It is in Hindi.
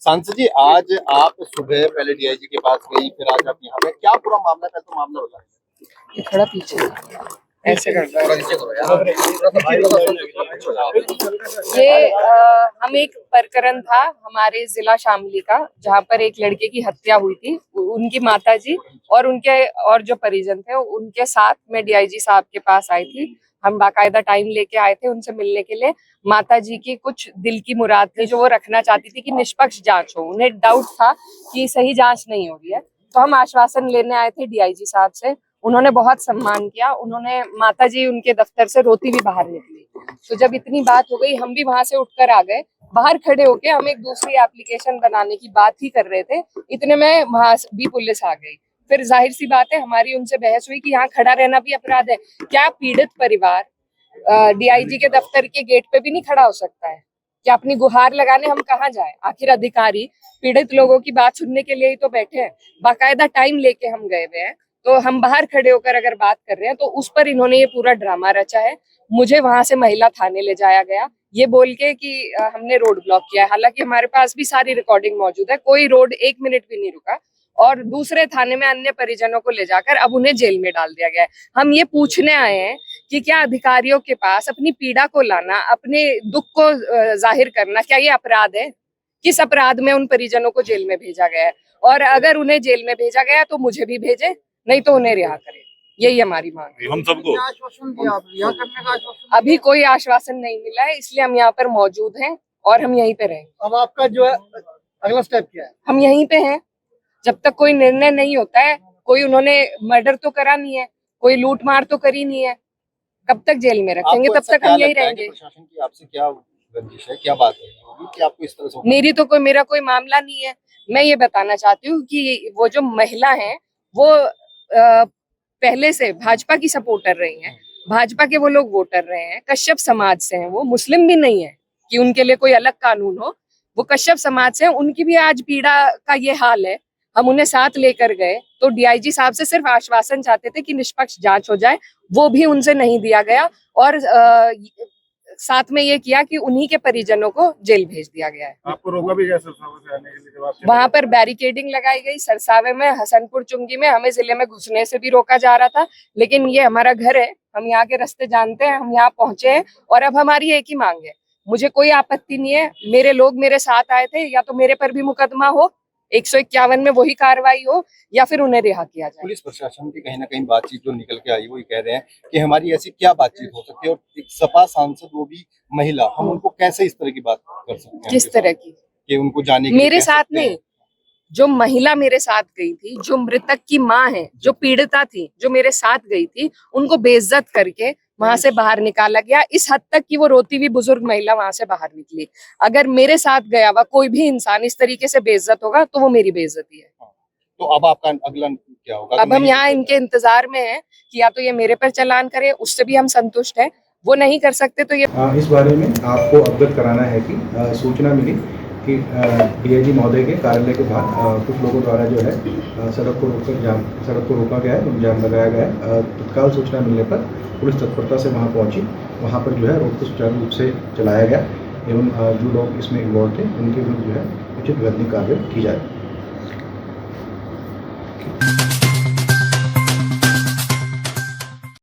सांसद जी, आज आप सुबह पहले डीआईजी के पास गई, फिर आज आप यहाँ पे, क्या पूरा मामला, कल तो मामला होता है? ये थोड़ा पीछे ऐसे करता है ये हम एक प्रकरण था हमारे जिला शामली का, जहाँ पर एक लड़के की हत्या हुई थी। उनकी माताजी और उनके और जो परिजन थे उनके साथ मैं डीआईजी साहब के पास आई थी। हम बाकायदा टाइम लेके आए थे उनसे मिलने के लिए। माताजी की कुछ दिल की मुराद थी जो वो रखना चाहती थी कि निष्पक्ष जांच हो। उन्हें डाउट था कि सही जांच नहीं हो रही है, तो हम आश्वासन लेने आए थे डीआईजी साहब से। उन्होंने बहुत सम्मान किया। उन्होंने माताजी उनके दफ्तर से रोती भी बाहर निकली। तो जब इतनी बात हो गई, हम भी वहां से उठकर आ गए। बाहर खड़े होके हम एक दूसरी एप्लीकेशन बनाने की बात ही कर रहे थे, इतने में वहां भी पुलिस आ गई। फिर जाहिर सी बात है हमारी उनसे बहस हुई कि यहाँ खड़ा रहना भी अपराध है। क्या पीड़ित परिवार डीआईजी के दफ्तर के गेट पे भी नहीं खड़ा हो सकता है? क्या अपनी गुहार लगाने हम कहाँ जाए? आखिर अधिकारी पीड़ित लोगों की बात सुनने के लिए ही तो बैठे हैं। बाकायदा टाइम लेके हम गए हुए हैं, तो हम बाहर खड़े होकर अगर बात कर रहे हैं तो उस पर इन्होंने ये पूरा ड्रामा रचा है। मुझे वहां से महिला थाने ले जाया गया ये बोल के कि हमने रोड ब्लॉक किया है। हालांकि हमारे पास भी सारी रिकॉर्डिंग मौजूद है, कोई रोड 1 मिनट भी नहीं रुका। और दूसरे थाने में अन्य परिजनों को ले जाकर अब उन्हें जेल में डाल दिया गया है। हम ये पूछने आए हैं कि क्या अधिकारियों के पास अपनी पीड़ा को लाना, अपने दुख को जाहिर करना, क्या ये अपराध है? किस अपराध में उन परिजनों को जेल में भेजा गया है? और अगर उन्हें जेल में भेजा गया तो मुझे भी भेजे, नहीं तो उन्हें रिहा करें। यही हमारी मांग है। हम सबको आश्वासन दिया, आप रिहा करने का आश्वासन अभी कोई आश्वासन नहीं मिला है, इसलिए हम यहाँ पर मौजूद हैं और हम यहीं पे रहेंगे। अब आपका जो है अगला स्टेप क्या है? हम यहीं पे हैं जब तक कोई निर्णय नहीं होता है। कोई उन्होंने मर्डर तो करा नहीं है, कोई लूट मार तो करी नहीं है, कब तक जेल में रखेंगे? तब तक हम यहीं रहेंगे। प्रशासन की आपसे क्या रंजिश है, क्या बात है कि आपको इस तरह से? मेरा कोई मामला नहीं है। मैं ये बताना चाहती हूँ कि वो जो महिला है वो पहले से भाजपा की सपोर्टर रही हैं। भाजपा के वो लोग वोटर रहे हैं, कश्यप समाज से हैं। वो मुस्लिम भी नहीं है कि उनके लिए कोई अलग कानून हो। वो कश्यप समाज से हैं, उनकी भी आज पीड़ा का ये हाल है। हम उन्हें साथ लेकर गए तो डीआईजी साहब से सिर्फ आश्वासन चाहते थे कि निष्पक्ष जांच हो जाए, वो भी उनसे नहीं दिया गया। और साथ में ये किया कि उन्हीं के परिजनों को जेल भेज दिया गया है। आपको रोका भी गया सरसावा से आने के लिए? जब आप वहां पर बैरिकेडिंग लगाई गई। सरसावे में, हसनपुर चुंगी में हमें जिले में घुसने से भी रोका जा रहा था, लेकिन ये हमारा घर है, हम यहाँ के रास्ते जानते हैं, हम यहाँ पहुंचे हैं। और अब हमारी एक ही मांग है, मुझे कोई आपत्ति नहीं है, मेरे लोग मेरे साथ आए थे, या तो मेरे पर भी मुकदमा हो, 151 में वही कार्रवाई हो, या फिर उन्हें रिहा किया जाए। पुलिस प्रशासन की कहीं ना कहीं बातचीत जो निकल के आई, वो ये कह रहे हैं कि हमारी ऐसी क्या बातचीत हो सकती है, और एक सपा सांसद वो भी महिला, हम उनको कैसे इस तरह की बात कर सकते हैं? किस तरह की? कि उनको जाने के लिए मेरे कह साथ सकते हैं? नहीं, जो महिला मेरे साथ गई थी, जो मृतक की माँ है, जो पीड़िता थी, जो मेरे साथ गई थी, उनको बेइज्जत करके वहां से बाहर निकाला गया। इस हद तक कि वो रोती हुई बुजुर्ग महिला वहां से बाहर निकली। अगर मेरे साथ गया हुआ कोई भी इंसान इस तरीके से बेइज्जत होगा तो वो मेरी बेइज्जती है। तो अब आपका अगला क्या होगा? अब हम यहाँ इनके इंतजार में हैं कि या तो ये मेरे पर चालान करे, उससे भी हम संतुष्ट हैं। वो नहीं कर सकते तो ये इस बारे में आपको अवगत कराना है कि सूचना मिली कि डीआईजी महोदय के कार्यालय के बाहर कुछ लोगों द्वारा जो है सड़क को रोका गया है, जाम लगाया गया है। तत्काल सूचना मिलने पर पुलिस तत्परता से वहां पहुंची। वहां पर जो है रोड को सुचारू रूप से चलाया गया एवं जो लोग इसमें इन्वॉल्व थे उनके विरुद्ध जो है उचित विधायी कार्रवाई की जाए।